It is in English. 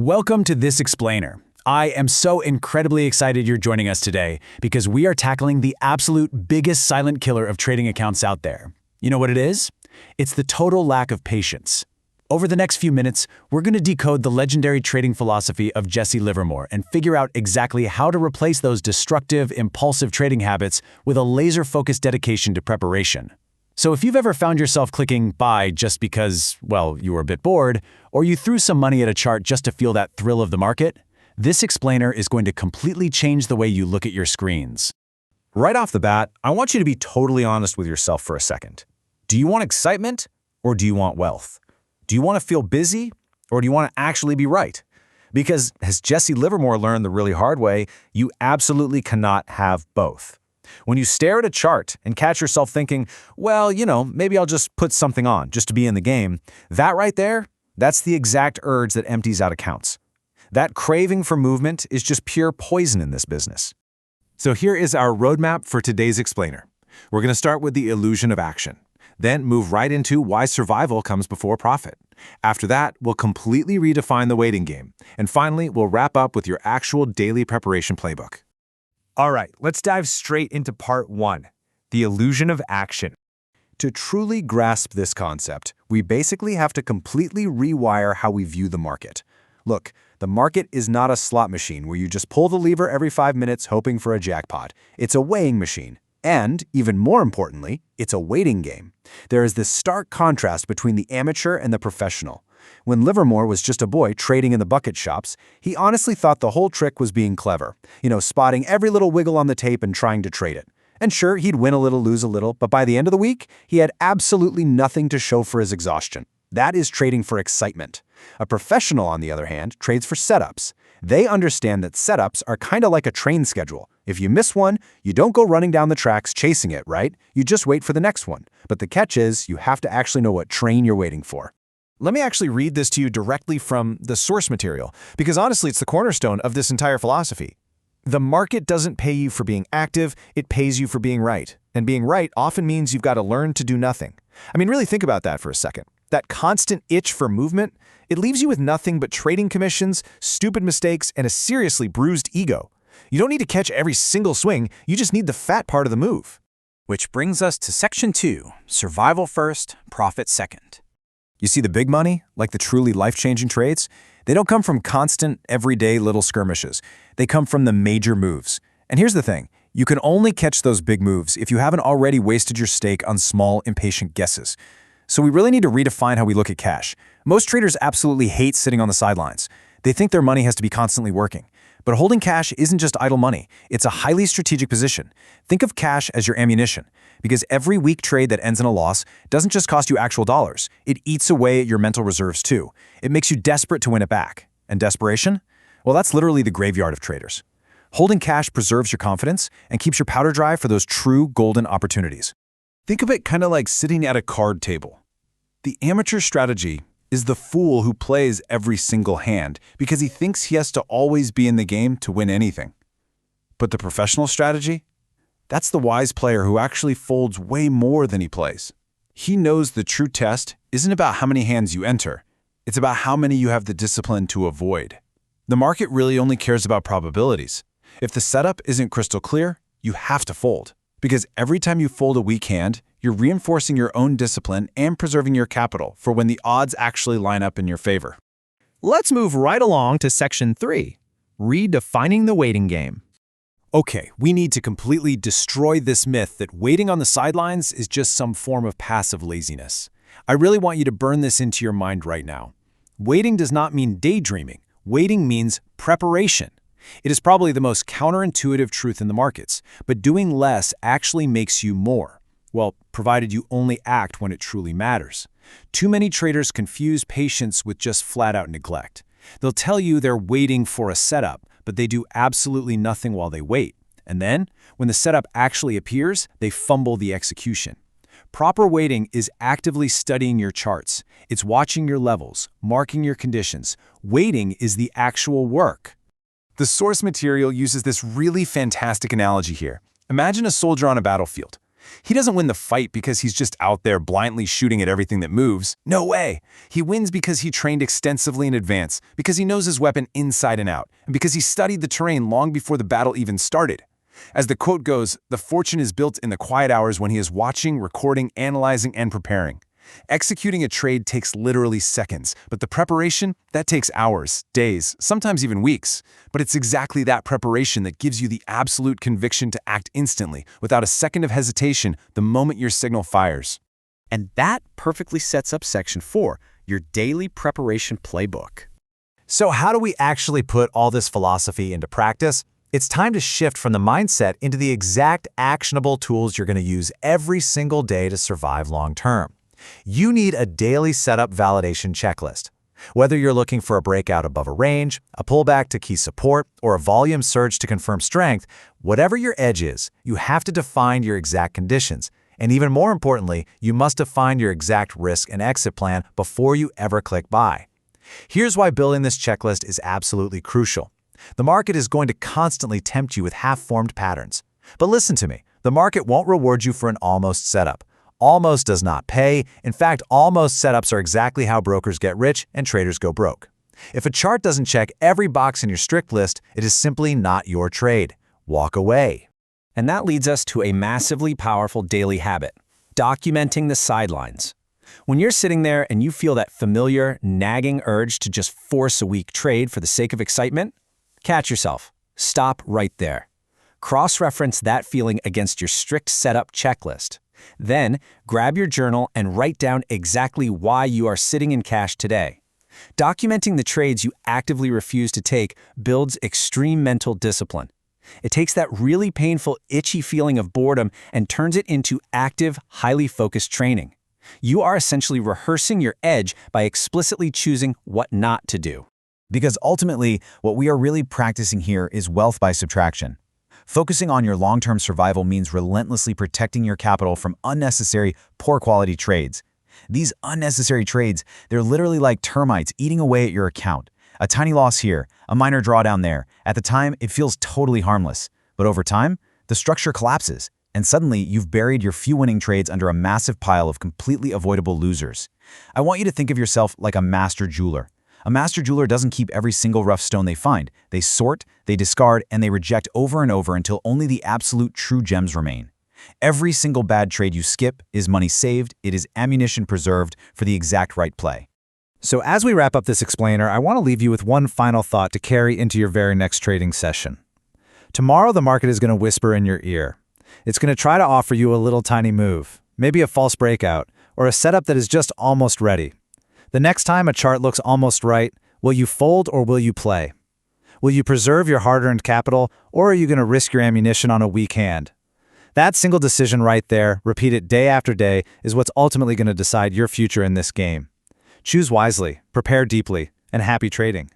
Welcome to This Explainer. I am so incredibly excited you're joining us today because we are tackling the absolute biggest silent killer of trading accounts out there. You know what it is? It's the total lack of patience. Over the next few minutes, we're going to decode the legendary trading philosophy of Jesse Livermore and figure out exactly how to replace those destructive, impulsive trading habits with a laser-focused dedication to preparation. So if you've ever found yourself clicking buy just because, well, you were a bit bored, or you threw some money at a chart just to feel that thrill of the market, this explainer is going to completely change the way you look at your screens. Right off the bat, I want you to be totally honest with yourself for a second. Do you want excitement or do you want wealth? Do you want to feel busy or do you want to actually be right? Because as Jesse Livermore learned the really hard way, you absolutely cannot have both. When you stare at a chart and catch yourself thinking, well, maybe I'll just put something on just to be in the game, that right there, that's the exact urge that empties out accounts. That craving for movement is just pure poison in this business. So here is our roadmap for today's explainer. We're going to start with the illusion of action, then move right into why survival comes before profit. After that, we'll completely redefine the waiting game. And finally, we'll wrap up with your actual daily preparation playbook. All right, let's dive straight into part 1, the illusion of action. To truly grasp this concept, we basically have to completely rewire how we view the market. Look, the market is not a slot machine where you just pull the lever every 5 minutes hoping for a jackpot. It's a weighing machine. And, even more importantly, it's a waiting game. There is this stark contrast between the amateur and the professional. When Livermore was just a boy trading in the bucket shops, he honestly thought the whole trick was being clever. Spotting every little wiggle on the tape and trying to trade it. And sure, he'd win a little, lose a little, but by the end of the week, he had absolutely nothing to show for his exhaustion. That is trading for excitement. A professional, on the other hand, trades for setups. They understand that setups are kind of like a train schedule. If you miss one, you don't go running down the tracks chasing it, right? You just wait for the next one. But the catch is, you have to actually know what train you're waiting for. Let me actually read this to you directly from the source material, because honestly, it's the cornerstone of this entire philosophy. The market doesn't pay you for being active, it pays you for being right. And being right often means you've got to learn to do nothing. I mean, really think about that for a second. That constant itch for movement, it leaves you with nothing but trading commissions, stupid mistakes, and a seriously bruised ego. You don't need to catch every single swing, you just need the fat part of the move. Which brings us to Section 2, Survival First, Profit Second. You see the big money, like the truly life-changing trades? They don't come from constant, everyday little skirmishes. They come from the major moves. And here's the thing. You can only catch those big moves if you haven't already wasted your stake on small, impatient guesses. So we really need to redefine how we look at cash. Most traders absolutely hate sitting on the sidelines. They think their money has to be constantly working. But holding cash isn't just idle money. It's a highly strategic position. Think of cash as your ammunition, because every weak trade that ends in a loss doesn't just cost you actual dollars. It eats away at your mental reserves too. It makes you desperate to win it back. And desperation? Well, that's literally the graveyard of traders. Holding cash preserves your confidence and keeps your powder dry for those true golden opportunities. Think of it kind of like sitting at a card table. The amateur strategy is the fool who plays every single hand because he thinks he has to always be in the game to win anything. But the professional strategy? That's the wise player who actually folds way more than he plays. He knows the true test isn't about how many hands you enter. It's about how many you have the discipline to avoid. The market really only cares about probabilities. If the setup isn't crystal clear, you have to fold. Because every time you fold a weak hand, you're reinforcing your own discipline and preserving your capital for when the odds actually line up in your favor. Let's move right along to Section 3, redefining the waiting game. Okay, we need to completely destroy this myth that waiting on the sidelines is just some form of passive laziness. I really want you to burn this into your mind right now. Waiting does not mean daydreaming. Waiting means preparation. It is probably the most counterintuitive truth in the markets, but doing less actually makes you more. Well, provided you only act when it truly matters. Too many traders confuse patience with just flat-out neglect. They'll tell you they're waiting for a setup, but they do absolutely nothing while they wait. And then, when the setup actually appears, they fumble the execution. Proper waiting is actively studying your charts. It's watching your levels, marking your conditions. Waiting is the actual work. The source material uses this really fantastic analogy here. Imagine a soldier on a battlefield. He doesn't win the fight because he's just out there blindly shooting at everything that moves. No way! He wins because he trained extensively in advance, because he knows his weapon inside and out, and because he studied the terrain long before the battle even started. As the quote goes, the fortune is built in the quiet hours when he is watching, recording, analyzing, and preparing. Executing a trade takes literally seconds, but the preparation, that takes hours, days, sometimes even weeks. But it's exactly that preparation that gives you the absolute conviction to act instantly, without a second of hesitation, the moment your signal fires. And that perfectly sets up Section 4, your daily preparation playbook. So how do we actually put all this philosophy into practice? It's time to shift from the mindset into the exact actionable tools you're going to use every single day to survive long-term. You need a daily setup validation checklist. Whether you're looking for a breakout above a range, a pullback to key support, or a volume surge to confirm strength, whatever your edge is, you have to define your exact conditions. And even more importantly, you must define your exact risk and exit plan before you ever click buy. Here's why building this checklist is absolutely crucial. The market is going to constantly tempt you with half-formed patterns. But listen to me, the market won't reward you for an almost setup. Almost does not pay. In fact, almost setups are exactly how brokers get rich and traders go broke. If a chart doesn't check every box in your strict list, it is simply not your trade. Walk away. And that leads us to a massively powerful daily habit, documenting the sidelines. When you're sitting there and you feel that familiar, nagging urge to just force a weak trade for the sake of excitement, catch yourself. Stop right there. Cross-reference that feeling against your strict setup checklist. Then, grab your journal and write down exactly why you are sitting in cash today. Documenting the trades you actively refuse to take builds extreme mental discipline. It takes that really painful, itchy feeling of boredom and turns it into active, highly focused training. You are essentially rehearsing your edge by explicitly choosing what not to do. Because ultimately, what we are really practicing here is wealth by subtraction. Focusing on your long-term survival means relentlessly protecting your capital from unnecessary, poor-quality trades. These unnecessary trades, they're literally like termites eating away at your account. A tiny loss here, a minor drawdown there. At the time, it feels totally harmless. But over time, the structure collapses, and suddenly you've buried your few winning trades under a massive pile of completely avoidable losers. I want you to think of yourself like a master jeweler. A master jeweler doesn't keep every single rough stone they find. They sort, they discard, and they reject over and over until only the absolute true gems remain. Every single bad trade you skip is money saved, it is ammunition preserved for the exact right play. So as we wrap up this explainer, I want to leave you with one final thought to carry into your very next trading session. Tomorrow, the market is going to whisper in your ear. It's going to try to offer you a little tiny move, maybe a false breakout, or a setup that is just almost ready. The next time a chart looks almost right, will you fold or will you play? Will you preserve your hard-earned capital, or are you going to risk your ammunition on a weak hand? That single decision right there, repeat it day after day, is what's ultimately going to decide your future in this game. Choose wisely, prepare deeply, and happy trading.